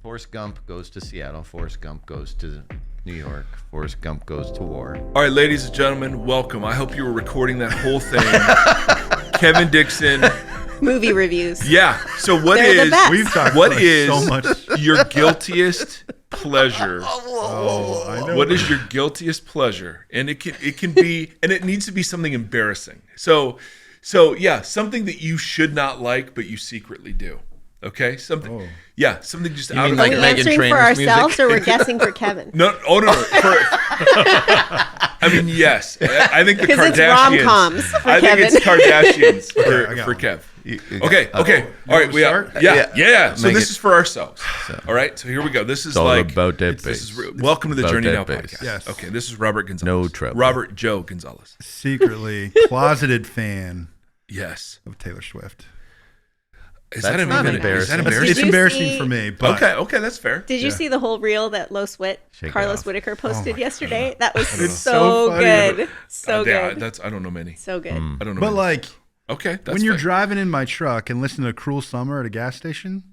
Forrest Gump goes to Seattle. Forrest Gump goes to New York. Forrest Gump goes to war. All right, ladies and gentlemen, welcome. I hope you were recording that whole thing. Kevin Dixon. Movie reviews. Yeah. So We've talked what about is so much. your guiltiest pleasure? Oh, I know. What is your guiltiest pleasure? And it can be, and it needs to be something embarrassing. So yeah, something that you should not like, but you secretly do. Okay, something. Oh. Yeah, something just You out mean of Are like we Meghan answering for Trainor's ourselves music? or we're guessing for Kevin? No. I mean, yes. I think the 'Cause it's Kardashians. rom-coms for I think Kevin. it's Kardashians Okay, I got for one. Kev. Okay. Okay. All right. We are. start? Yeah. So Make this it- is for ourselves. All right. So here we go. This is all like about that this is bass. welcome to the About Journey Now that bass. podcast. Yes. Okay. This is Robert Gonzalez. No trouble. Robert Joe Gonzalez. Secretly closeted fan Yes. of Taylor Swift. Is That's that not Is embarrassing. that Did embarrassing? It's you embarrassing see- for me, but Okay. That's fair. Did you Yeah. see the whole reel that Shake it Carlos off. Whitaker posted my yesterday? That was It's so so funny. good. So Yeah, good. I don't know many. So good. I don't know. but many. like Okay. That's when you're fair. driving in my truck and listening to Cruel Summer at a gas station.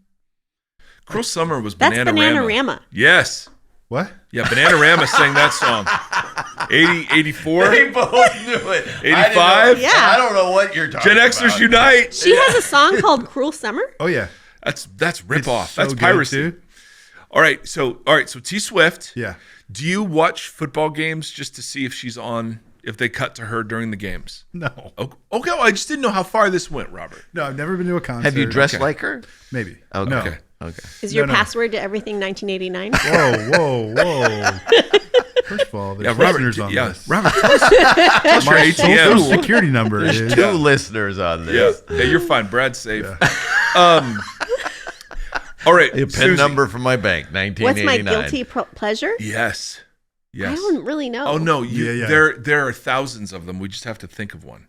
Cruel Summer was That's Bananarama. Bananarama. Yes. What? Yeah, Bananarama sang that song. 84? They both knew it. 85? Yeah. I don't know what you're talking Gen about. Xers Unite. She has a song called Cruel Summer. Oh yeah, That's rip It's off. so That's good, piracy. dude. All right, so T Swift. Yeah. Do you watch football games just to see if she's on, if they cut to her during the games? No, Okay, well, I just didn't know how far this went, Robert. no, I've never been to a concert. Have you dressed Okay. like her? Maybe. Okay. No. Okay. Is your No. password to everything 1989? Whoa. First of all, there's listeners on this. Robert, tell us your My social ATM. security number There's is. two listeners on Yeah. this. Hey, you're fine. Brad's safe. All right, A pin Suzie. number from my bank, What's 1989. my guilty pleasure? Yes. I don't really know. Oh no, Yeah. there are thousands of them. We just have to think of one.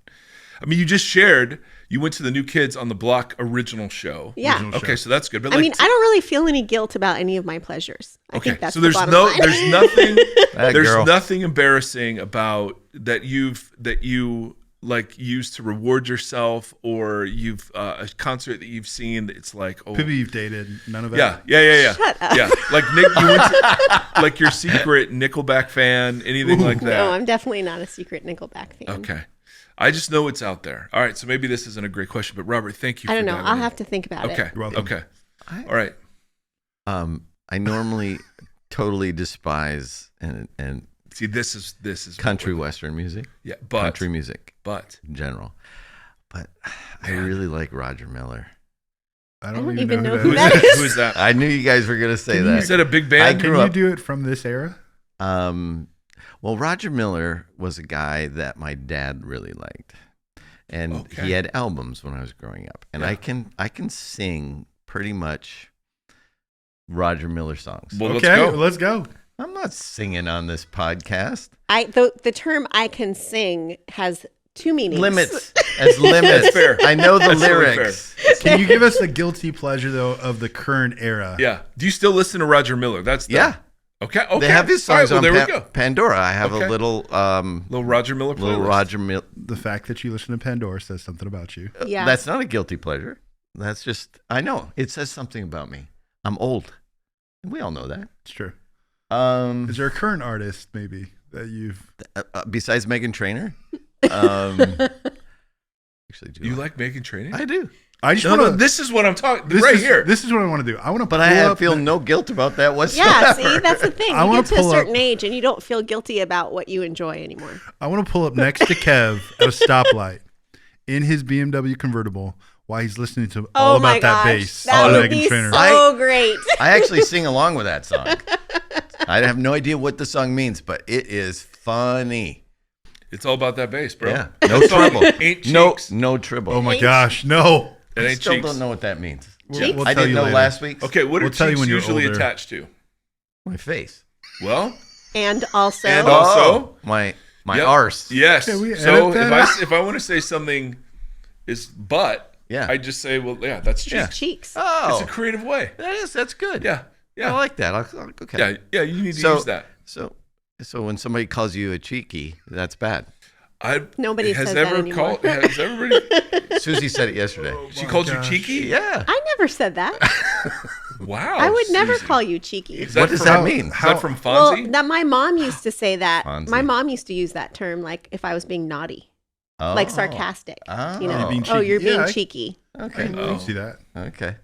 I mean, you just shared. You went to the New Kids on the Block original show. Yeah. Original Okay, so that's good. But I mean, I don't really feel any guilt about any of my pleasures. I think that's so the there's bottom line. there's nothing That there's girl. nothing embarrassing about that you like use to reward yourself, or you've a concert that you've seen that it's like, oh People you've dated, none of that. yeah. Shut up. Yeah, like Nick, you went to, like your secret Nickelback fan, anything like that. No, I'm definitely not a secret Nickelback fan. Okay. I just know it's out there. All right, so maybe this isn't a great question, but Robert, thank you. I don't for know. diving I'll in. have to think about Okay. it. You're welcome. Okay. All right. I normally totally despise and See, this is country western music, Yeah, but country music but in general. But I really like Roger Miller. I don't don't even know who who that that is. who is that? I knew you guys were gonna say Can you- that. Is that a big I band? grew Can you up- do it from this era? Well, Roger Miller was a guy that my dad really liked, and Okay. he had albums when I was growing up, and Yeah. I can sing pretty much Roger Miller songs. Well, Okay, let's go. let's go. I'm not singing on this podcast. The term "I can sing" has two meanings. Limits as limits. That's fair. I know the That's totally lyrics. Can you give us a guilty pleasure though of the current era? Yeah. Do you still listen to Roger Miller? That's Yeah, Okay. Okay. they have his All right, songs well, on there we go. Pandora. I have Okay. a little Little Roger Miller playlist. little Roger Miller. The fact that you listen to Pandora says something about you. Yeah. That's not a guilty pleasure. That's just I know it says something about me. I'm old, and we all know that. It's true. Um, Is there a current artist maybe that you've? besides Meghan Trainor, actually, do You like Megan Trainor? I do, I just No, want no, to. this is what I'm talking. Right here. This is what I want to do. I want to. but I feel no guilt about that whatsoever. Yeah, see, that's the thing. I You wanna get to a pull certain up- age and you don't feel guilty about what you enjoy anymore. I want to pull up next to Kev at a stoplight in his BMW convertible while he's listening to all Oh my about that gosh, bass. that on would Meghan be Trainor. so great. I actually sing along with that song. I have no idea what the song means, but it is funny. It's all about that bass, bro. Yeah, no trouble. Ain't No, cheeks. no trouble. Oh my Ain't- gosh, no! It I ain't still cheeks. don't know what that means. We'll I tell didn't you know later. last week. Okay, what are We'll tell you cheeks when you're usually older. attached to? My face. Well, And also, And also- my yep. arse. Yes. Can we So edit that if I want to say something is butt, Yeah. I just say, well, yeah, that's cheeks. cheeks. Oh, It's a creative way. that's good. Yeah. Yeah. I like that. Okay. Yeah, you need to So- use that. So when somebody calls you a cheeky, that's bad. Nobody has says that ever anymore. has everybody Susie said it yesterday. she my called gosh. you cheeky? Yeah. I never said that. Wow. I would never Suzie. call you cheeky. Is What does from- that mean? Is that from Well, Fonzie? that my mom used to say that. Fonzie. My mom used to use that term, like if I was being naughty, Oh. like sarcastic. Oh. You know, You're being oh, cheeky. you're being Yeah, I- cheeky. Okay. I can see that. Okay.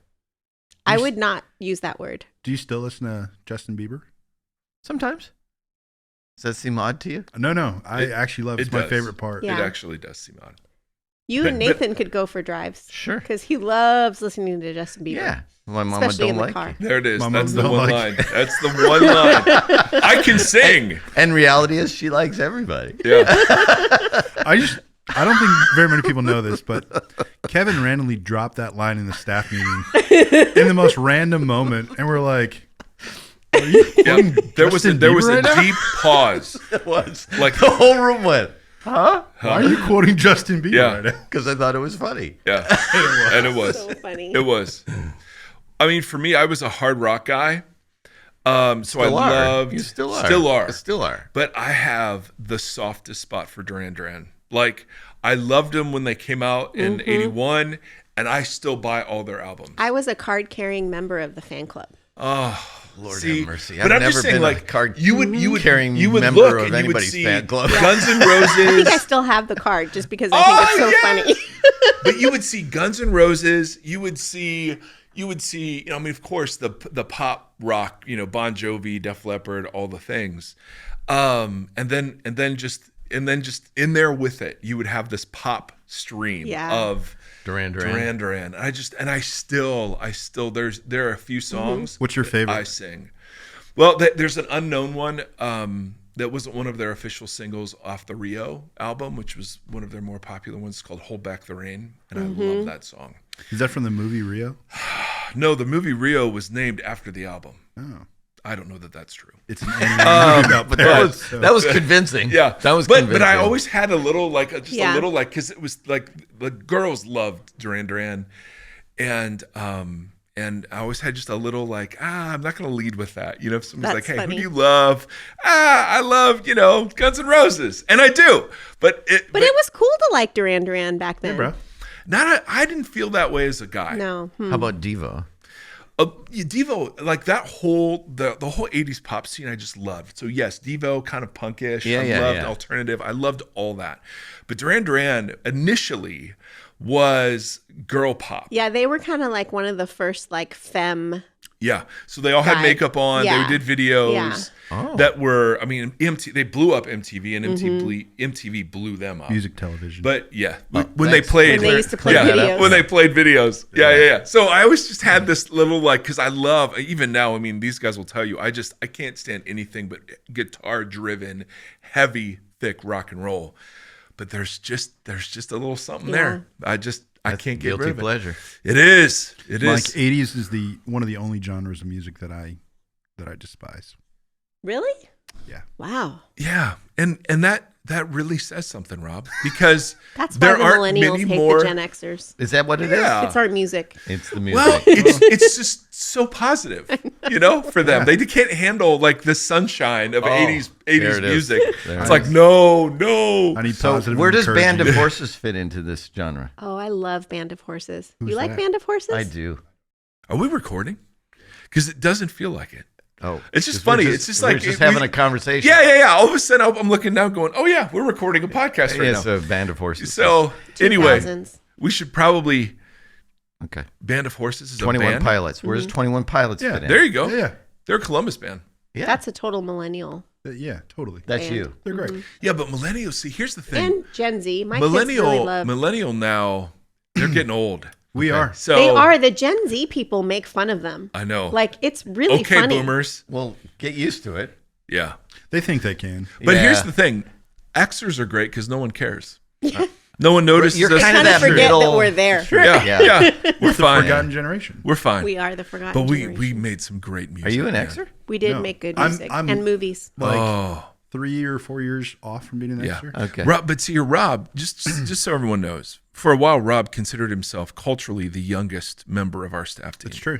I would not use that word. Do you still listen to Justin Bieber? Sometimes. Does that seem odd to you? No. I actually love it. It's it my does. favorite part. Yeah. It actually does seem odd. You and But- Nathan could go for drives Sure. because he loves listening to Justin Bieber. Yeah. My mama Especially in don't the like car. you. There it is. My That's mom the don't one like line. That's the one line. I can sing. And reality is she likes everybody. Yeah. I don't think very many people know this, but Kevin randomly dropped that line in the staff meeting in the most random moment, and we're like, "Are you quoting There was a Justin Bieber right now? deep pause. It was. Like- the whole room went, huh? Why are you quoting Justin Bieber Yeah. right now?" Because I thought it was funny. Yeah. And it was. So funny. It was. I mean, for me, I was a hard rock guy. So I loved. You still are. Still are. Still are. But I have the softest spot for Duran Duran. Like, I loved them when they came out in '81, and I still buy all their albums. I was a card carrying member of the fan club. Oh, Lord see, have mercy. But I've I'm never just saying, been a like, card you would carrying you would member look of and you would anybody's see fan club. Guns N' I think I Roses. still have the card just because I think it's so funny. But you would see Guns N' Roses. You would see. I mean, of course, the pop rock. Bon Jovi, Def Leppard, all the things. And then just in there with it, you would have this pop stream Yeah. of Duran Duran Duran. I still there are a few songs. What's your favorite? I sing. Well, there's an unknown one that wasn't one of their official singles off the Rio album, which was one of their more popular ones, called "Hold Back the Rain," and I love that song. Is that from the movie Rio? No, the movie Rio was named after the album. Oh, I don't know that that's true. it's an animated movie about But parrots, so- that was convincing. Yeah, That was but convincing. I always had a little a Yeah. little because it was like the girls loved Duran Duran, and I always had just a little I'm not going to lead with that. If someone's like, That's hey, funny. who do you love? I love Guns N' Roses, and I do. But it was cool to like Duran Duran back then. bro. I didn't feel that way as a guy. No. How about Devo? Devo, like that whole the whole 80s pop scene I just loved. So yes, Devo, kind of punkish. I loved alternative. I loved all that. But Duran Duran initially was girl pop. Yeah, they were kind of like one of the first like femme. Yeah. So they all had Guy. makeup on. Yeah. They did videos Yeah. Oh. that were, they blew up MTV, and MTV blew them up. Music television. But yeah, Well, when they thanks. played, When they used to play yeah, videos. when they played videos, yeah. So I always just had this little because I love, even now. I mean, these guys will tell you, I can't stand anything but guitar-driven, heavy, thick rock and roll. But there's just a little something there. I can't get Guilty rid of it. pleasure. It is. like 80s is one of the only genres of music that I despise. Really? Yeah. Wow. Yeah, and that really says something, Rob, because That's why there the aren't millennials many hate more. the Gen Xers. Is that what it is? Yeah. It's our music. It's the music. Well, it's just so positive, for them. They can't handle the sunshine of 80s there it is. music. There It's it like is. no. I need So positive. where does Band of encouragement. Horses fit into this genre? Oh, I love Band of Horses. Who's You like that? Band of Horses? I do. Are we recording? Because it doesn't feel like it. Oh, It's just 'cause we're funny. It's just we're like just we- having a conversation. Yeah. All of a sudden, I'm looking now, going, "Oh yeah, we're recording a podcast right It's now." a Band of Horses. So anyway, 2000s. we should probably Okay. Band of Horses is a 21 band. Pilots. Where does 21 Pilots Yeah, fit in? There you go. Yeah, They're a Columbus band. Yeah. That's a total millennial. yeah, totally. That's band. you. They're great. Yeah, but millennials. See, here's the thing. And Gen Z. My kids really love. Millennial now, they're getting old. We are. So They are. The Gen Z people make fun of them. I know. Like, it's really okay, funny. boomers. Well, get used to it. Yeah. They think they can. But here's Yeah. the thing. Xers are great because no one cares. No one notices You're us. kind Kind of of that forget middle. that we're there. Yeah. We're fine. Forgotten generation. We're fine. We are the forgotten But we generation. made some great music. Are you an man. Xer? We did No. make good I'm- music I'm- and movies. Like Oh. 3 or 4 years off from being an Yeah. extra. Okay. Rob, but see, Rob, just so everyone knows, for a while, Rob considered himself culturally the youngest member of our staff team. It's true.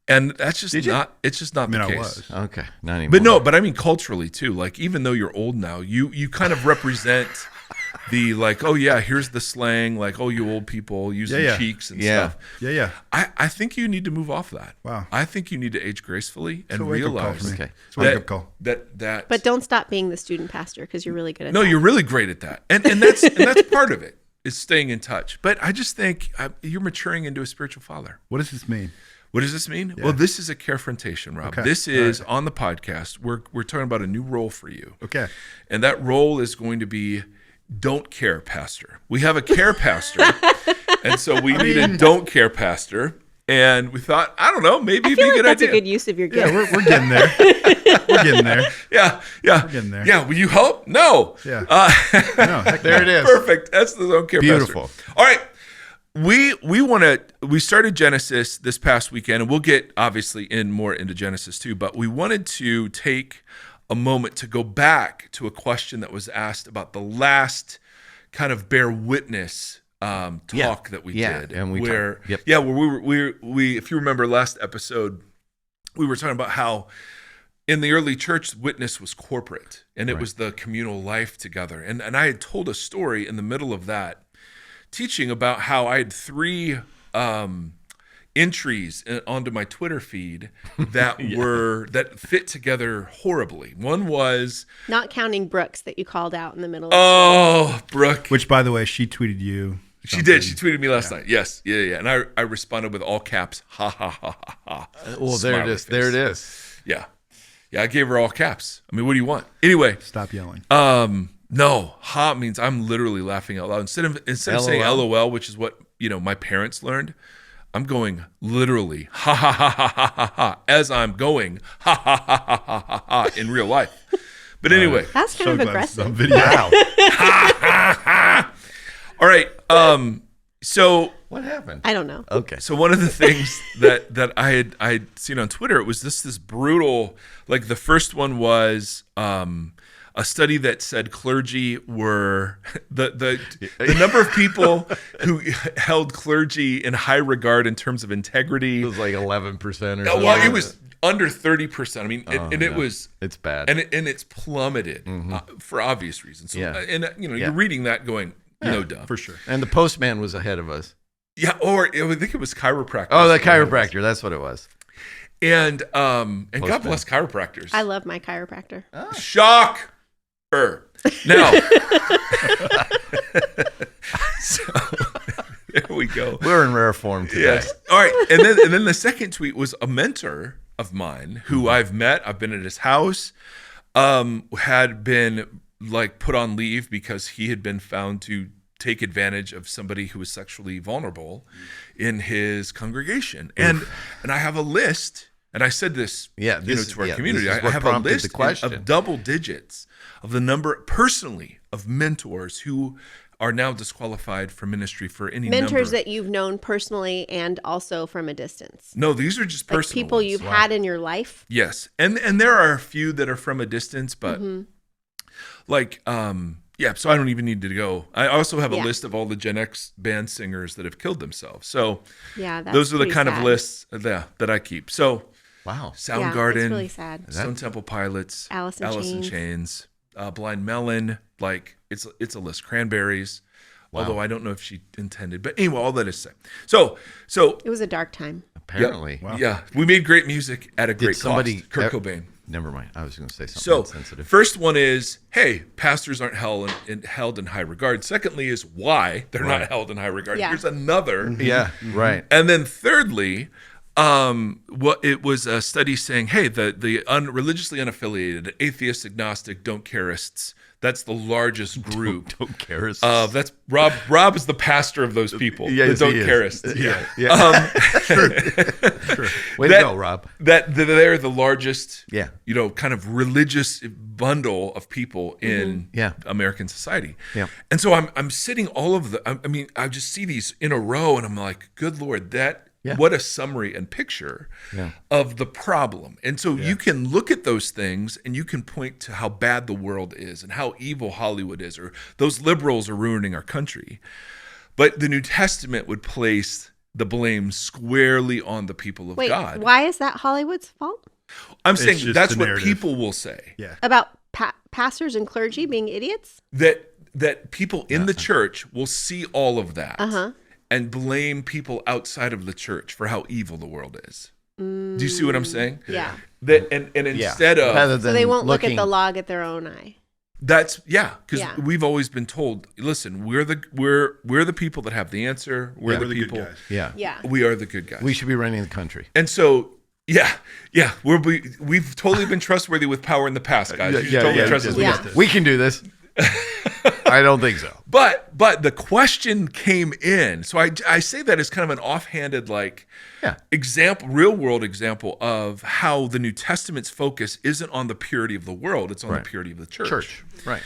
And that's just Did you? not, it's just not I mean, the I case. was. Okay. Not anymore. But no, but I mean culturally too. Like even though you're old now, you kind of represent the like, oh yeah, here's the slang, like, oh, you old people using cheeks and stuff. Yeah. I think you need to move off that. Wow. I think you need to age gracefully and It's a wake-up call realize for me. Okay. It's a wake-up call. that. But don't stop being the student pastor because you're really good at No, that. you're really great at that, and that's part of it is staying in touch. But I just think you're maturing into a spiritual father. What does this mean? What does this mean? Well, this is a carefrontation, Rob. Okay. This is on the podcast. We're talking about a new role for you. Okay. And that role is going to be don't care pastor. We have a care pastor. And so we need a don't care pastor. And we thought, I don't know, maybe I it'd be feel a like good that's idea. a good use of your gift. Yeah, we're getting there. We're getting there. Yeah. We're getting there. Yeah, will you help? No. Yeah. No, heck There no. it is. Perfect. That's the don't care Beautiful. pastor. All right. We started Genesis this past weekend, and we'll get obviously more into Genesis too, but we wanted to take a moment to go back to a question that was asked about the last kind of bear witness talk that we did. And we where talked. Yep. where we if you remember last episode, we were talking about how in the early church, witness was corporate and it was the communal life together. And I had told a story in the middle of that teaching about how I had 3 entries onto my Twitter feed that that fit together horribly. One was Not counting Brooks that you called out in the middle. Brooke. Which, by the way, she tweeted you. She did. She tweeted me last night. Yes. Yeah. And I responded with all caps. Ha ha ha ha ha. Well, there it Smiley is. face. There it is. Yeah. Yeah. I gave her all caps. I mean, what do you want? Anyway. Stop yelling. No, ha means I'm literally laughing out loud. Instead of saying LOL, which is what, my parents learned, I'm going literally ha ha ha ha ha ha ha as I'm going ha ha ha ha ha ha ha in real life. But anyway, That's kind of aggressive. On video. Wow. all right. So What happened? I don't know. Okay. So one of the things that I had seen on Twitter, it was this brutal. Like the first one was a study that said clergy were the number of people who held clergy in high regard in terms of integrity. It was like 11% or something. Well, it was under 30%. I mean, it was. It's bad. And it's plummeted for obvious reasons. So, Yeah. And you're reading that going, no duh. For sure. And the postman was ahead of us. Yeah, or I think it was chiropractor. Oh, the chiropractor. That's what it was. And God bless chiropractors. I love my chiropractor. Shock. Now, so there we go. We're in rare form today. Yes. All right. And then the second tweet was a mentor of mine who I've met. I've been at his house. Had been like put on leave because he had been found to take advantage of somebody who was sexually vulnerable in his congregation. And I have a list. And I said this, to our community. I have a list of double digits of the number personally of mentors who are now disqualified for ministry for any Mentors number. that you've known personally and also from a distance. No, these are just Like personal people ones. you've had in your life. Yes, and there are a few that are from a distance, but so I don't even need to go. I also have a list of all the Gen X band singers that have killed themselves. So That's those are the pretty kind sad. of lists that I keep. So Wow. Soundgarden, it's really sad. Stone Temple Pilots, Alice in Chains, Blind Melon, like it's a list. Cranberries, although I don't know if she intended, but anyway, all that is said. So It was a dark time. Apparently. we made great music at a great somebody- cost. Kurt Cobain. Never mind. I was going to say something So sensitive. first one is, hey, pastors aren't held in high regard. Secondly is why they're not held in high regard. Yeah. Here's another. Yeah, right. And then thirdly, it was a study saying, hey, the religiously unaffiliated, atheist, agnostic, don't careists, that's the largest group. Don't care. That's Rob. Rob is the pastor of those people. Yes, the don't he is. careists. True. Way to go, Rob. That they're the largest, Yeah. kind of religious bundle of people in American society. Yeah. And so I'm sitting all of I just see these in a row and I'm like, good Lord, what a summary and picture of the problem. And so you can look at those things and you can point to how bad the world is and how evil Hollywood is, or those liberals are ruining our country. But the New Testament would place the blame squarely on the people of God. Why is that Hollywood's fault? I'm saying just that's the what narrative. people will say. Yeah. About pastors and clergy being idiots? That that people in the church will see all of that Uh-huh. and blame people outside of the church for how evil the world is. Do you see what I'm saying? Yeah. That and instead of rather So than they won't look at looking, the log at their own eye. that's because Yeah. we've always been told, listen, we're the people that have the answer. We're the We're the good people. guys. yeah, Yeah. We are the good guys. we should be running the country. And so, we've totally been trustworthy with power in the past, guys. You should totally trust us. Yeah. We can do this. I don't think so. But the question came in. So I say that as kind of an offhanded example, real world example of how the New Testament's focus isn't on the purity of the world, it's on the purity of the church. Right.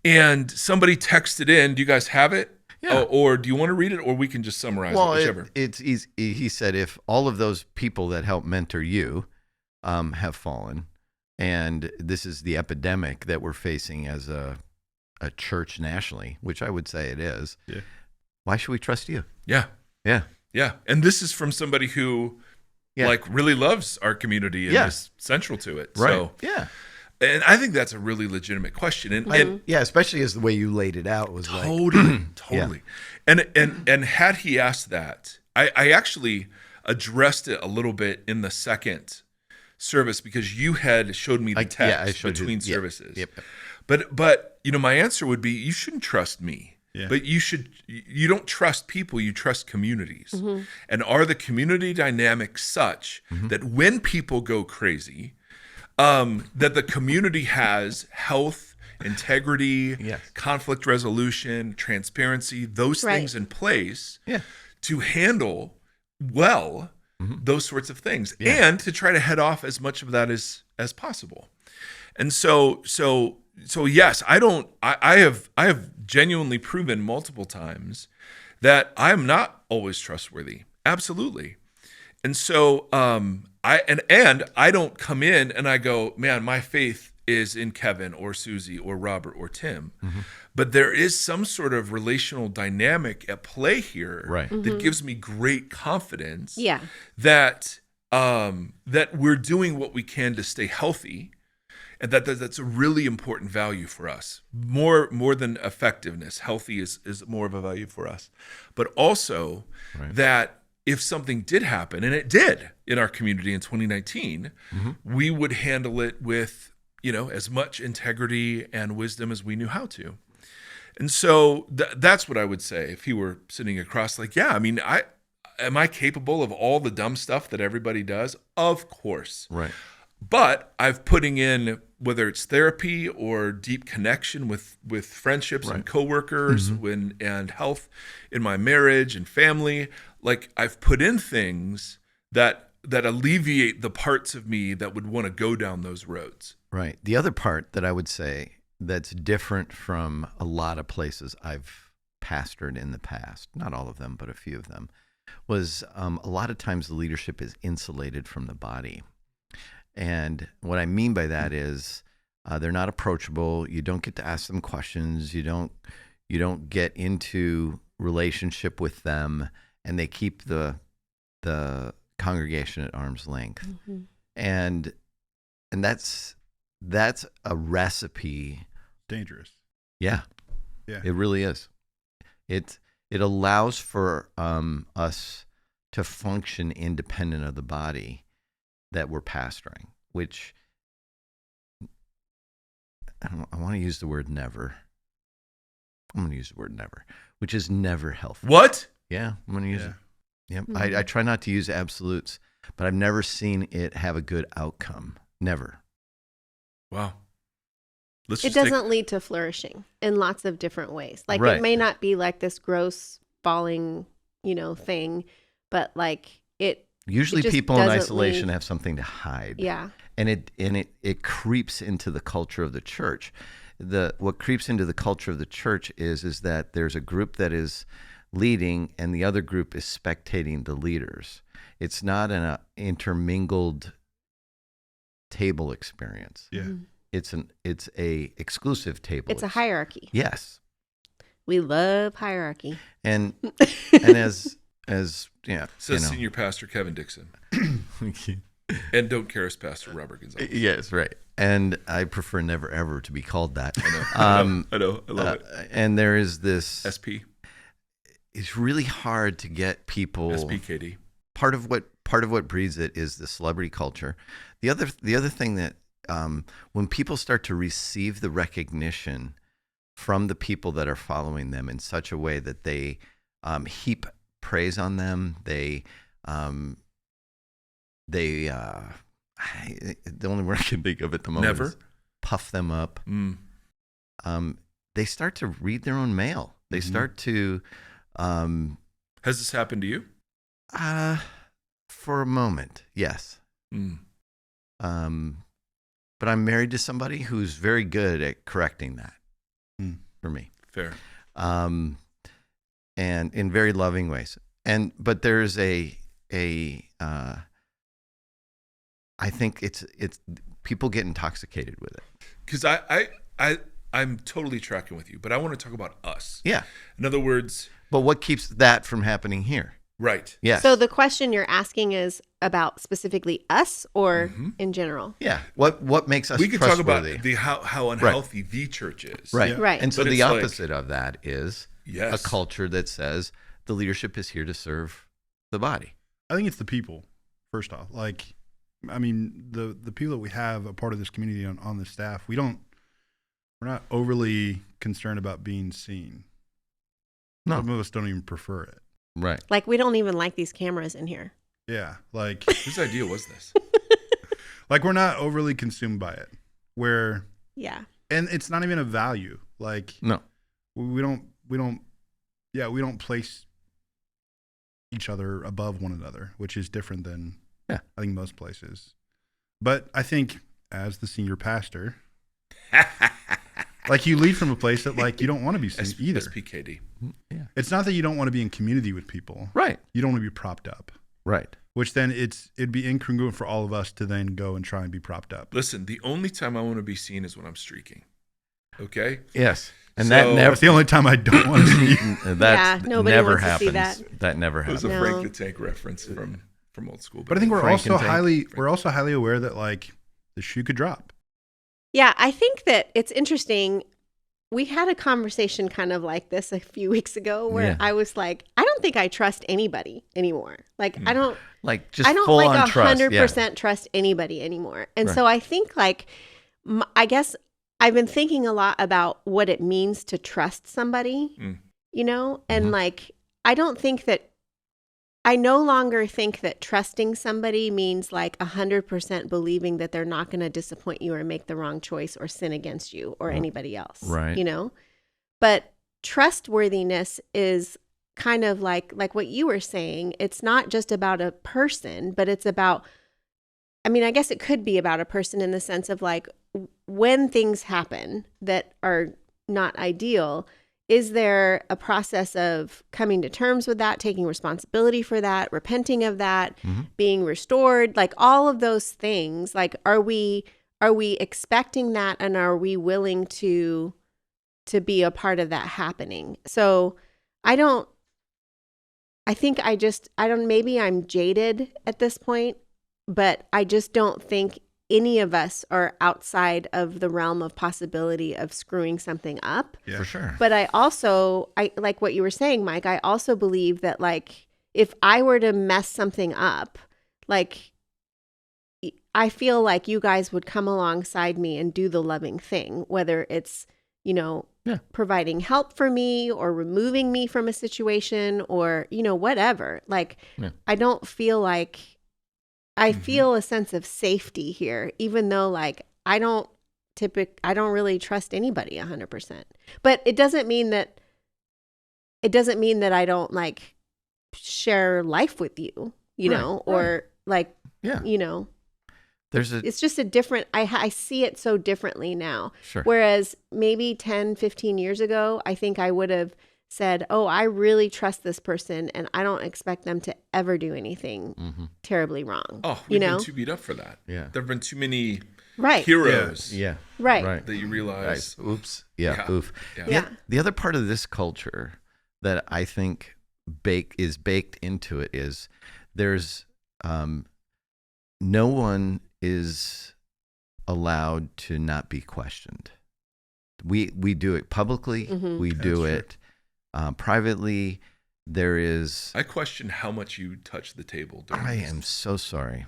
And somebody texted in, do you guys have it? Yeah. Or do you want to read it, or we can just summarize it, whichever. It's easy. He said if all of those people that help mentor you have fallen, and this is the epidemic that we're facing as a church nationally, which I would say it is, why should we trust you? Yeah. Yeah. Yeah. And this is from somebody who really loves our community and is central to it. Right. So, yeah. And I think that's a really legitimate question. And Yeah, especially as the way you laid it out was totally. And had he asked that, I actually addressed it a little bit in the second service because you had showed me the text between services. Yep. But my answer would be you shouldn't trust me. Yeah. But you don't trust people, you trust communities. And are the community dynamics such that when people go crazy, that the community has health, integrity, conflict resolution, transparency, those things in place to handle those sorts of things and to try to head off as much of that as possible. And so yes, I have genuinely proven multiple times that I am not always trustworthy. Absolutely. And so I don't come in and I go, man, my faith is in Kevin or Suzie or Robert or Tim. But there is some sort of relational dynamic at play here that gives me great confidence that we're doing what we can to stay healthy. And that's a really important value for us. More than effectiveness, healthy is more of a value for us. But also that if something did happen, and it did in our community in 2019, we would handle it with as much integrity and wisdom as we knew how to. And so that's what I would say if he were sitting across. Am I capable of all the dumb stuff that everybody does? Of course. Right. But I've putting in, whether it's therapy or deep connection with friendships and coworkers and health in my marriage and family, I've put in things that alleviate the parts of me that would want to go down those roads. Right. The other part that I would say that's different from a lot of places I've pastored in the past, not all of them, but a few of them, was a lot of times the leadership is insulated from the body. And what I mean by that is they're not approachable. You don't get to ask them questions. You don't get into relationship with them, and they keep the congregation at arm's length. And that's a recipe. Dangerous. Yeah. It really is. It allows for us to function independent of the body that we're pastoring, which I want to use the word never. I'm going to use the word never, which is never healthy. What? Yeah, I'm going to use it. Yep. I try not to use absolutes, but I've never seen it have a good outcome. Never. Wow. It doesn't lead to flourishing in lots of different ways. It may not be like this gross falling, thing, but it. Usually it people in isolation have something to hide. Yeah. And it creeps into the culture of the church. What creeps into the culture of the church is that there's a group that is leading and the other group is spectating the leaders. It's not an intermingled table experience. Yeah. It's a exclusive table. It's a hierarchy. Yes. We love hierarchy. And as says Senior Pastor Kevin Dixon. And don't Charis Pastor Robert Gonzalez. Yes, right. And I prefer never ever to be called that. I know. I love it. And there is this SP. It's really hard to get people. SPKD. Part of what breeds it is the celebrity culture. The other thing that when people start to receive the recognition from the people that are following them in such a way that they heap praise on them, the only word I can think of at the moment is puff them up. They start to read their own mail. They start to. Has this happened to you? For a moment, yes. But I'm married to somebody who's very good at correcting that for me. Fair. And in very loving ways. But there's I think it's people get intoxicated with it. Because I'm totally tracking with you, but I want to talk about us. Yeah. In other words. But what keeps that from happening here? Right. Yes. So the question you're asking is about specifically us or in general? Yeah. What makes us we could talk about trustworthy? how unhealthy the church is. Right. Yeah. Right. And so But the it's opposite of that is a culture that says the leadership is here to serve the body. I think it's the people, first off. Like, I mean, the people that we have a part of this community on the staff, we're not overly concerned about being seen. No. Some of us don't even prefer it. Right. Like, we don't even like these cameras in here. Yeah. Like, Whose idea was this? like we're not overly consumed by it. Yeah. And it's not even a value. Like, No. we don't place each other above one another, which is different than I think most places. But I think as the senior pastor, like you lead from a place that like you don't want to be seen either. SPKD. Yeah. It's not that you don't want to be in community with people. Right. You don't want to be propped up. Right. Which then it'd be incongruent for all of us to then go and try and be propped up. Listen, the only time I want to be seen is when I'm streaking. Okay? Yes. And So- that never That's the only time I don't want to see you. that nobody never wants to see happens. That never It was happens. a No. Frank the Tank reference from old school. But I think we're Frank also and Tank. highly aware that like the shoe could drop. Yeah, I think that it's interesting. We had a conversation kind of like this a few weeks ago where I was like, I don't think I trust anybody anymore. Like, I don't full like on trust. 100% trust anybody anymore. And so I think like, I guess I've been thinking a lot about what it means to trust somebody, you know? And like, I no longer think that trusting somebody means like 100% believing that they're not going to disappoint you or make the wrong choice or sin against you or anybody else. Right. You know? But trustworthiness is kind of like what you were saying. It's not just about a person, but it's about, I mean, I guess it could be about a person in the sense of like when things happen that are not ideal, is there a process of coming to terms with that, taking responsibility for that, repenting of that, being restored, like all of those things? Like, are we expecting that, and are we willing to be a part of that happening? So maybe I'm jaded at this point, but I just don't think any of us are outside of the realm of possibility of screwing something up. Yeah. For sure. But I like what you were saying, Mike, I also believe that like, if I were to mess something up, like, I feel like you guys would come alongside me and do the loving thing, whether it's, you know, providing help for me or removing me from a situation or, you know, whatever. Like, I don't feel like, I feel a sense of safety here, even though like I don't really trust anybody 100%. But it doesn't mean that I don't like share life with you, you know, or like, you know, it's just a different, I see it so differently now. Sure. Whereas maybe 10, 15 years ago, I think I would have said, oh, I really trust this person and I don't expect them to ever do anything terribly wrong. Oh, we've been too beat up for that. Yeah. There have been too many Right. heroes Yeah. Right. that you realize. Right. Oops. Yeah. Oof. Yeah. The other part of this culture that I think is baked into it is there's no one is allowed to not be questioned. We do it publicly. We do it privately. There is. I question how much you touch the table. I am so sorry.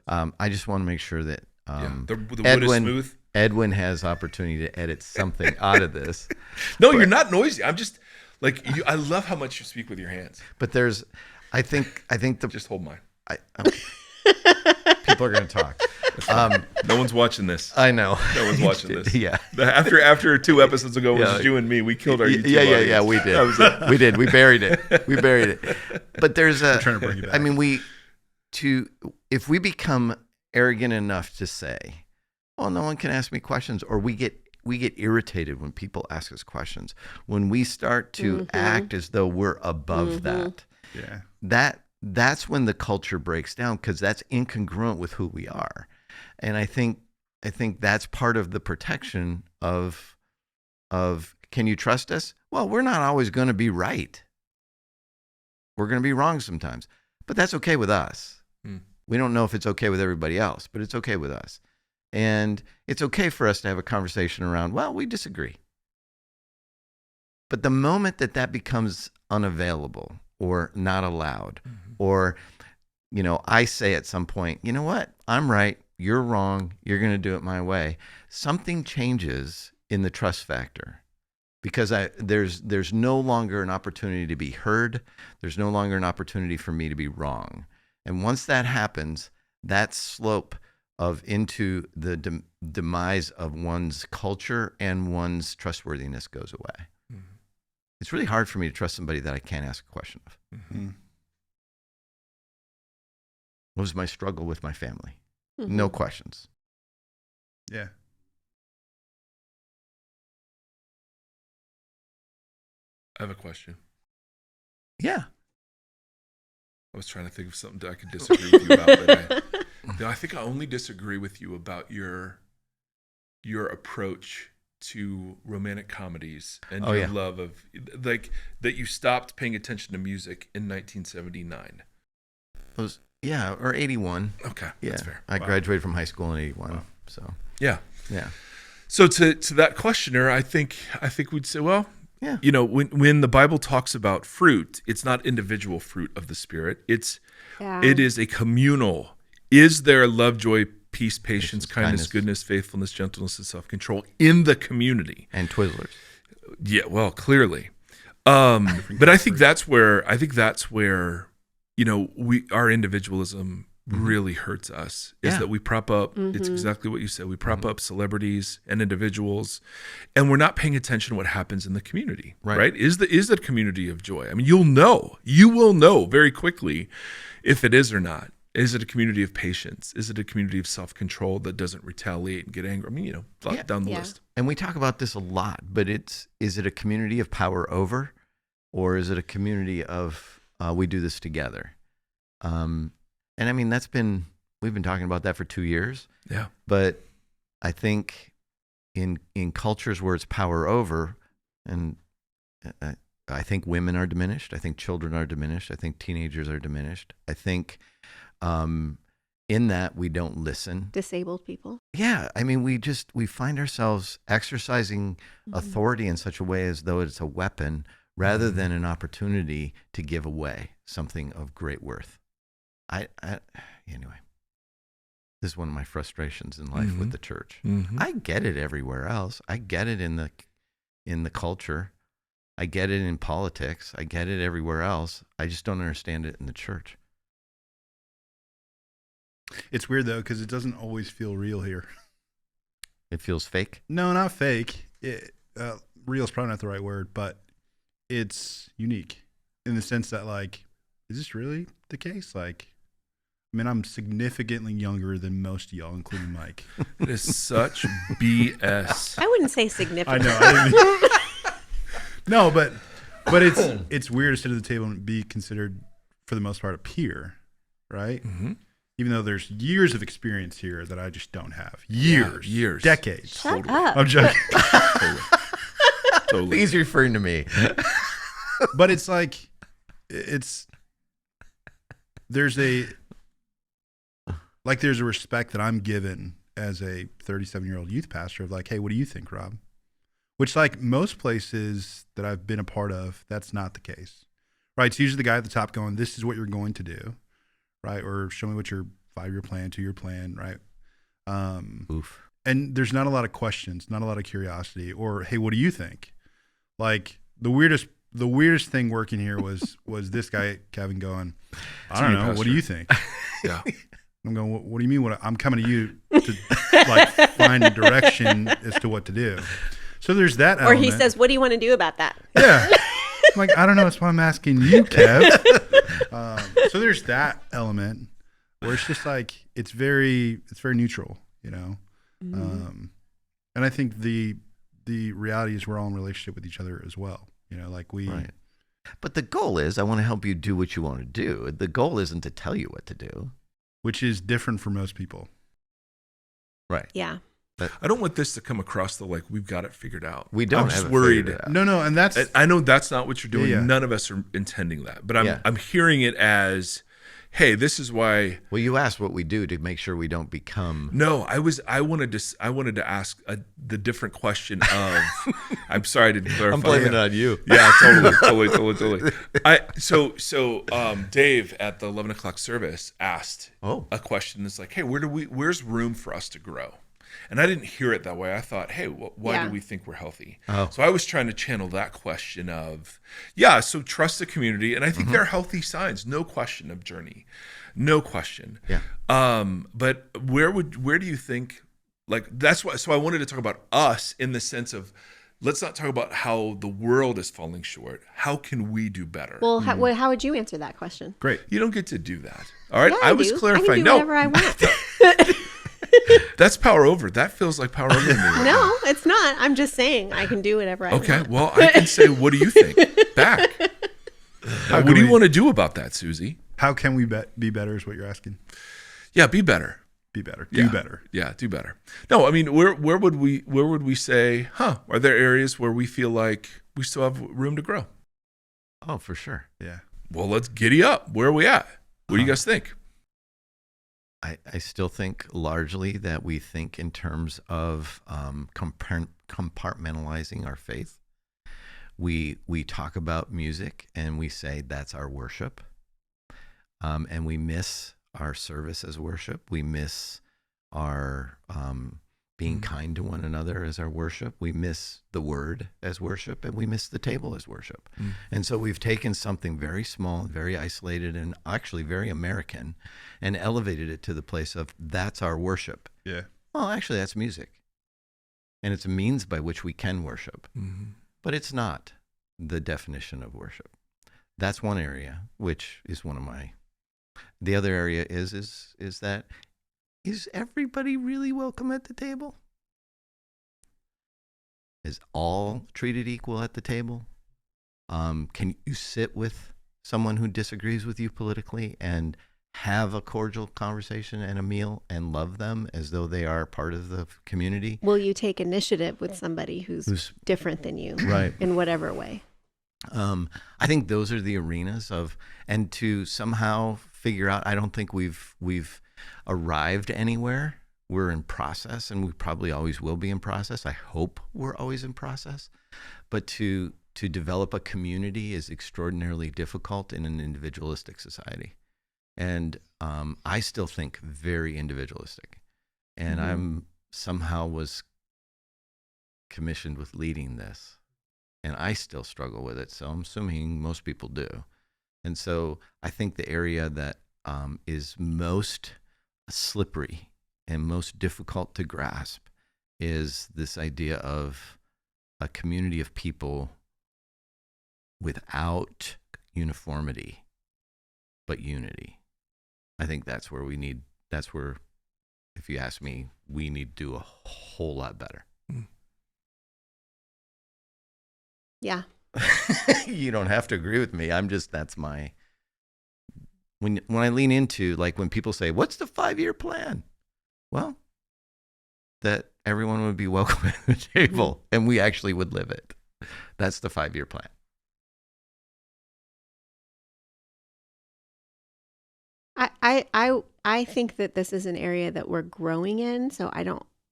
I just want to make sure that the wood is smooth. Edwin has opportunity to edit something out of this. No, you're not noisy. I'm just like you. I love how much you speak with your hands. But there's, I think the Just hold mine. people are going to talk. No one's watching this. I know. No one's watching this. Yeah. After 2 episodes ago, it was just you and me. We killed our YouTube audience. Yeah. We did. We did. We buried it. But there's a. trying to bring it back. I mean, if we become arrogant enough to say, "Oh, no one can ask me questions," or we get irritated when people ask us questions, when we start to act as though we're above that. Yeah. That's when the culture breaks down, because that's incongruent with who we are. And I think that's part of the protection of can you trust us? Well, we're not always going to be right. We're going to be wrong sometimes, but that's okay with us. We don't know if it's okay with everybody else, but it's okay with us. And it's okay for us to have a conversation around, well, we disagree. But the moment that becomes unavailable or not allowed, or, I say at some point, you know what? I'm right. You're wrong. You're going to do it my way. Something changes in the trust factor, because there's no longer an opportunity to be heard. There's no longer an opportunity for me to be wrong. And once that happens, that slope into the demise of one's culture and one's trustworthiness goes away. It's really hard for me to trust somebody that I can't ask a question of. What was my struggle with my family? No questions. Yeah. I have a question. Yeah. I was trying to think of something that I could disagree with you about, but I think I only disagree with you about your approach to romantic comedies and your love of, like, that you stopped paying attention to music in 1979. Or 81. Okay, yeah. That's fair. I graduated from high school in 81. Wow. So yeah. So to that questioner, I think we'd say, well, yeah. When the Bible talks about fruit, it's not individual fruit of the Spirit. It is a communal. Is there love, joy, peace, patience, kindness, goodness, faithfulness, gentleness, and self-control in the community? And Twizzlers. Yeah, well, clearly. But I think that's where our individualism really hurts us, is that we prop up, it's exactly what you said, we prop up celebrities and individuals, and we're not paying attention to what happens in the community, right? Is that community of joy? I mean, you will know very quickly if it is or not. Is it a community of patience? Is it a community of self-control that doesn't retaliate and get angry? I mean, down the list. And we talk about this a lot, but is it a community of power over, or is it a community of we do this together? And I mean, we've been talking about that for 2 years. Yeah. But I think in cultures where it's power over, and I think women are diminished. I think children are diminished. I think teenagers are diminished. I think in that we don't listen. Disabled people. Yeah. I mean, we find ourselves exercising authority in such a way as though it's a weapon rather than an opportunity to give away something of great worth. Anyway, this is one of my frustrations in life with the church. I get it everywhere else. I get it in the culture. I get it in politics. I get it everywhere else. I just don't understand it in the church. It's weird though, because it doesn't always feel real here. It feels fake. No, not fake. Real is probably not the right word, but it's unique in the sense that, like, is this really the case? Like, I mean, I'm significantly younger than most of y'all, including Mike. It is such BS. I wouldn't say significant. I know. No, but it's weird to sit at the table and be considered, for the most part, a peer, right? Even though there's years of experience here that I just don't have. Years. Decades. Shut up. I'm joking. Totally. He's referring to me. But it's like, there's a respect that I'm given as a 37-year-old youth pastor of like, hey, what do you think, Rob? Which, like most places that I've been a part of, that's not the case, right? It's usually the guy at the top going, this is what you're going to do, right? Or show me what your 5-year plan, 2-year plan, right? Oof. And there's not a lot of questions, not a lot of curiosity, or hey, what do you think? Like the weirdest thing working here was this guy Kevin going, I don't know, what do you think? Yeah. I'm going, what do you mean? I'm coming to you to like find a direction as to what to do. So there's that Or element. he says, what do you want to do about that? Yeah. I'm like, I don't know. That's why I'm asking you, Kev. So there's that element where it's just like, it's very neutral, you know? Mm-hmm. And I think the reality is we're all in relationship with each other as well. You know, like Right. But the goal is, I want to help you do what you want to do. The goal isn't to tell you what to do. which is different for most people. Right. Yeah. I don't want this to come across though like we've got it figured out. We don't I'm just have it worried. figured out. No, and that's I know that's not what you're doing. Yeah. None of us are intending that. But Yeah. I'm hearing it as, hey, this is why. Well, you asked what we do to make sure we don't become. No, I wanted to ask the different question of. I'm sorry I didn't clarify. I'm blaming it on you. Yeah, totally. So Dave at the 11 o'clock service asked a question that's like, hey, where's room for us to grow? And I didn't hear it that way. I thought, hey, why do we think we're healthy? Oh. So I was trying to channel that question of, so trust the community. And I think there are healthy signs, no question of Journey. No question. Yeah. But where do you think, like, that's why, so I wanted to talk about us in the sense of, let's not talk about how the world is falling short. How can we do better? Well, how would you answer that question? great. You don't get to do that. All right. Yeah, I was do. clarifying. I can do whatever I want. That's power over. That feels like power over to me. No, it's not. I'm just saying I can do whatever I want. Okay. Well, I can say, what do you think? Back. What do you want to do about that, Suzie? How can we be better is what you're asking. Yeah, be better. Be better. Yeah. Do better. Yeah, do better. No, I mean, where would we say, are there areas where we feel like we still have room to grow? Oh, for sure. Yeah. Well, let's giddy up. Where are we at? What do you guys think? I still think largely that we think in terms of compartmentalizing our faith. We talk about music and we say that's our worship, and we miss our service as worship. We miss our being kind to one another as our worship. We miss the word as worship, and we miss the table as worship. And so we've taken something very small and very isolated and actually very American and elevated it to the place of that's our worship. Yeah. Well, actually, that's music. And it's a means by which we can worship. Mm-hmm. But it's not the definition of worship. That's one area, which is one of my. The other area is that, is everybody really welcome at the table? Is all treated equal at the table? Can you sit with someone who disagrees with you politically and have a cordial conversation and a meal and love them as though they are part of the community? Will you take initiative with somebody who's different than you, right, in whatever way? I think those are the arenas of, and to somehow figure out. I don't think we've arrived anywhere. We're in process, and we probably always will be in process. I hope we're always in process. But to develop a community is extraordinarily difficult in an individualistic society. And I still think very individualistic. And I'm somehow was commissioned with leading this. And I still struggle with it. So I'm assuming most people do. And so I think the area that is most slippery and most difficult to grasp is this idea of a community of people without uniformity, but unity. I think that's where if you ask me, we need to do a whole lot better. Yeah. You don't have to agree with me. that's my, when I lean into, like when people say, what's the 5-year plan? Well, that everyone would be welcome at the table and we actually would live it. That's the 5-year plan. I think that this is an area that we're growing in. So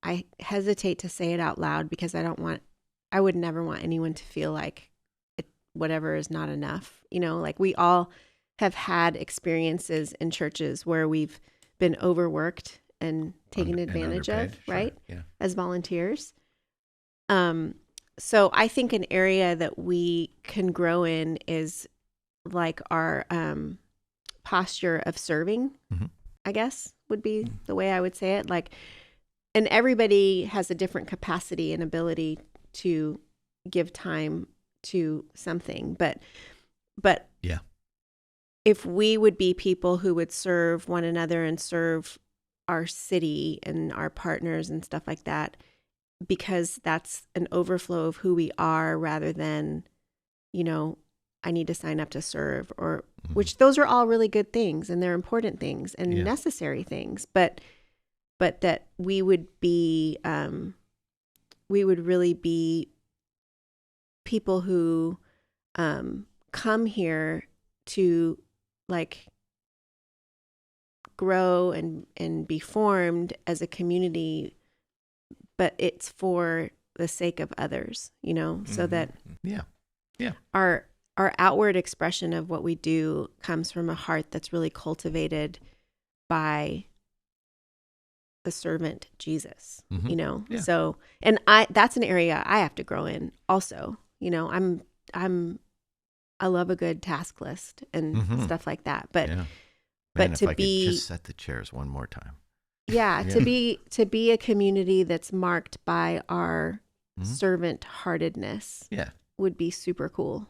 I hesitate to say it out loud because I would never want anyone to feel like whatever is not enough. Like we all have had experiences in churches where we've been overworked and taken advantage of, sure. right? Yeah. As volunteers. So I think an area that we can grow in is like our posture of serving, I guess would be the way I would say it. Like, and everybody has a different capacity and ability to give time to something, but Yeah. if we would be people who would serve one another and serve our city and our partners and stuff like that, because that's an overflow of who we are rather than, I need to sign up to serve, or which those are all really good things and they're important things and necessary things, but that we would really be people who come here to like grow and be formed as a community, but it's for the sake of others, so that our outward expression of what we do comes from a heart that's really cultivated by the servant Jesus, So, and that's an area I have to grow in also, I love a good task list and stuff like that, but Man, to if I be could just set the chairs one more time. to be a community that's marked by our servant heartedness would be super cool.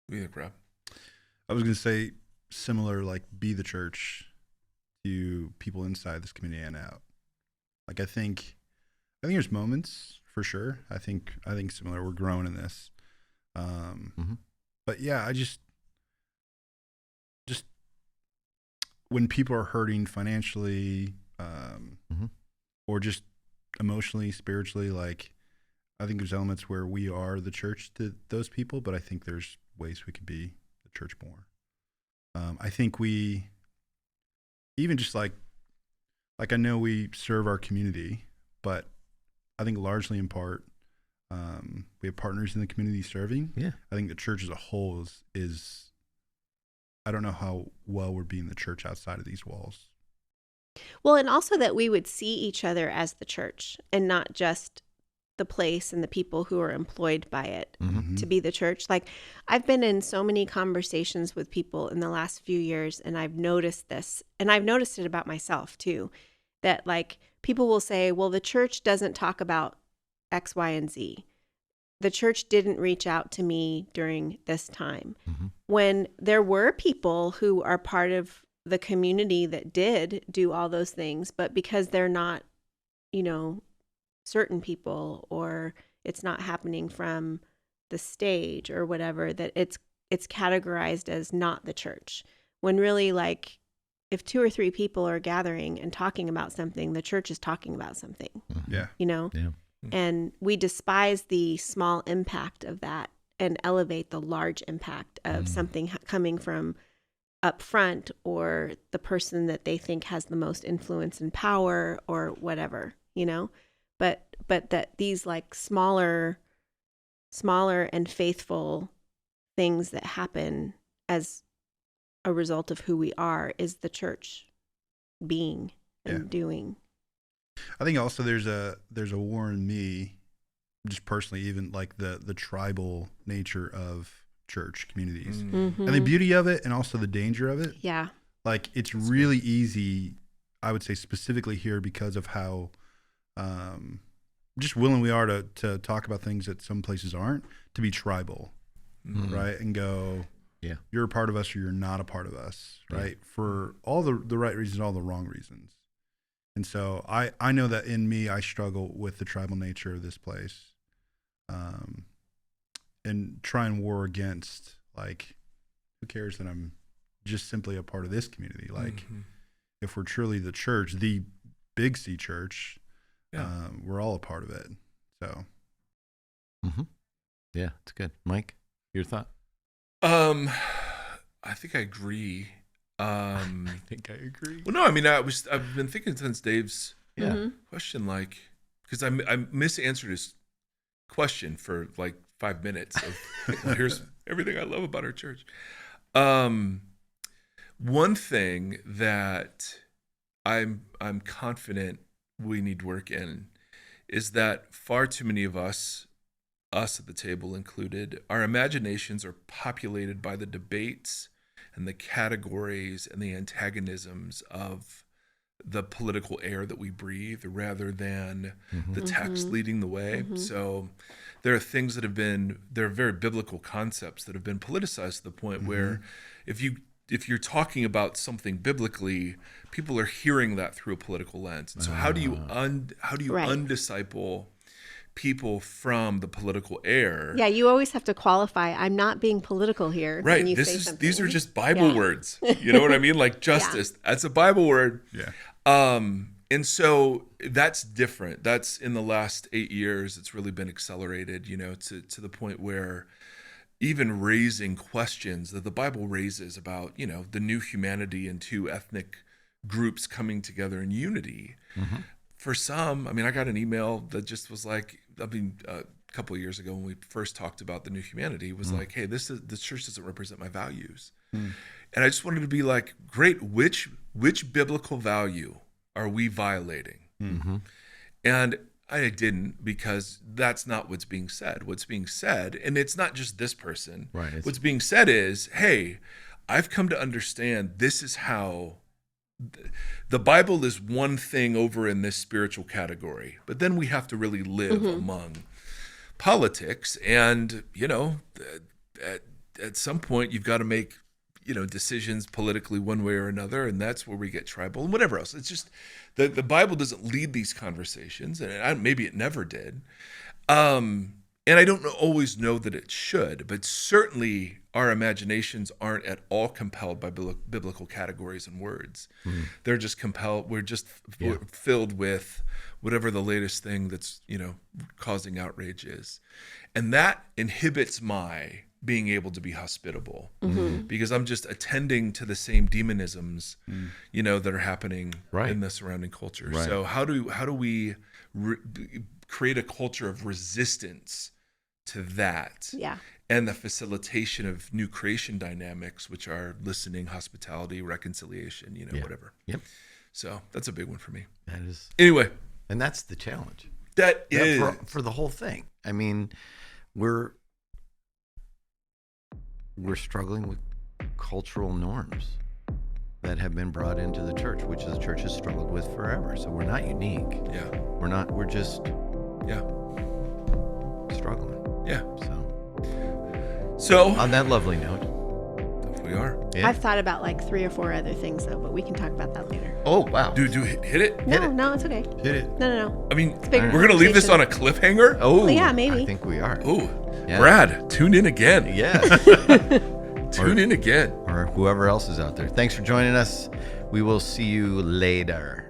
What do you think, Rob? I was going to say similar, like be the church to people inside this community and out. Like I think there's moments for sure. I think similar. We're growing in this, but yeah, I just when people are hurting financially, or just emotionally, spiritually, like I think there's elements where we are the church to those people, but I think there's ways we could be the church more. I think we even just like I know we serve our community, but I think largely in part, we have partners in the community serving. Yeah. I think the church as a whole is I don't know how well we're being the church outside of these walls. Well, and also that we would see each other as the church and not just the place and the people who are employed by it to be the church. Like I've been in so many conversations with people in the last few years, and I've noticed this, and I've noticed it about myself too, that like people will say, well, the church doesn't talk about X, Y, and Z. The church didn't reach out to me during this time. When there were people who are part of the community that did do all those things, but because they're not, certain people, or it's not happening from the stage or whatever, that it's categorized as not the church, when really, like, if 2 or 3 people are gathering and talking about something, the church is talking about something. And we despise the small impact of that and elevate the large impact of something coming from up front, or the person that they think has the most influence and power or whatever, but that these like smaller and faithful things that happen as a result of who we are is the church being and doing. I think also there's a war in me, just personally, even like the tribal nature of church communities and the beauty of it, and also the danger of it. Yeah. Like it's really easy, I would say specifically here, because of how just willing we are to talk about things that some places aren't, to be tribal, right? And go, you're a part of us or you're not a part of us, right? For all the right reasons, all the wrong reasons. And so I know that in me, I struggle with the tribal nature of this place, and try and war against, like, who cares that I'm just simply a part of this community? Like, if we're truly the church, the big C church, we're all a part of it. So, yeah, it's good. Mike, your thought? I think I agree. I think I agree. Well, no, I mean, I've been thinking since Dave's Mhm. question, like, because I misanswered his question for like 5 minutes of here's everything I love about our church. One thing that I'm confident we need work in is that far too many of us at the table included, our imaginations are populated by the debates and the categories and the antagonisms of the political air that we breathe rather than the text leading the way. So there are things that there are very biblical concepts that have been politicized to the point where if you're talking about something biblically, people are hearing that through a political lens. And so how do you Right. undisciple people from the political air? Yeah, you always have to qualify. I'm not being political here. Right. When you say something. These are just Bible Yeah. words. You know what I mean? Like justice. That's a Bible word. Yeah. And so that's different. That's in the last 8 years, it's really been accelerated, to the point where even raising questions that the Bible raises about, the new humanity and two ethnic groups coming together in unity. For some, I mean, I got an email that just was like, a couple of years ago when we first talked about the new humanity, was like, hey, the church doesn't represent my values. And I just wanted to be like, great, which biblical value are we violating? And I didn't, because that's not what's being said. What's being said, and it's not just this person. Right. What's being said is, hey, I've come to understand this is how the Bible is one thing over in this spiritual category, but then we have to really live among politics. And, at some point you've got to make, decisions politically one way or another. And that's where we get tribal and whatever else. It's just the Bible doesn't lead these conversations, and maybe it never did. And I don't always know that it should, but certainly our imaginations aren't at all compelled by biblical categories and words. They're just compelled. We're just filled with whatever the latest thing that's, causing outrage is. And that inhibits my being able to be hospitable, because I'm just attending to the same demonisms, that are happening in the surrounding culture. Right. So how do we create a culture of resistance to that? Yeah. And the facilitation of new creation dynamics, which are listening, hospitality, reconciliation, whatever. Yep. So that's a big one for me. That is, Anyway, and that's the challenge. that is For the whole thing. I mean, we're struggling with cultural norms that have been brought into the church, which the church has struggled with forever. So we're not unique. yeah, We're just yeah, struggling. yeah. So So on that lovely note, we are. yeah. I've thought about like 3 or 4 other things though, but we can talk about that later. Oh, wow. Do hit it. No, it's okay. Hit it. No. I mean, big we're gonna leave this on conversation. a cliffhanger. Oh, Well, yeah, maybe. I think we are. Oh, Yeah. Brad, tune in again. Yeah. Tune in again. Or whoever else is out there. Thanks for joining us. We will see you later.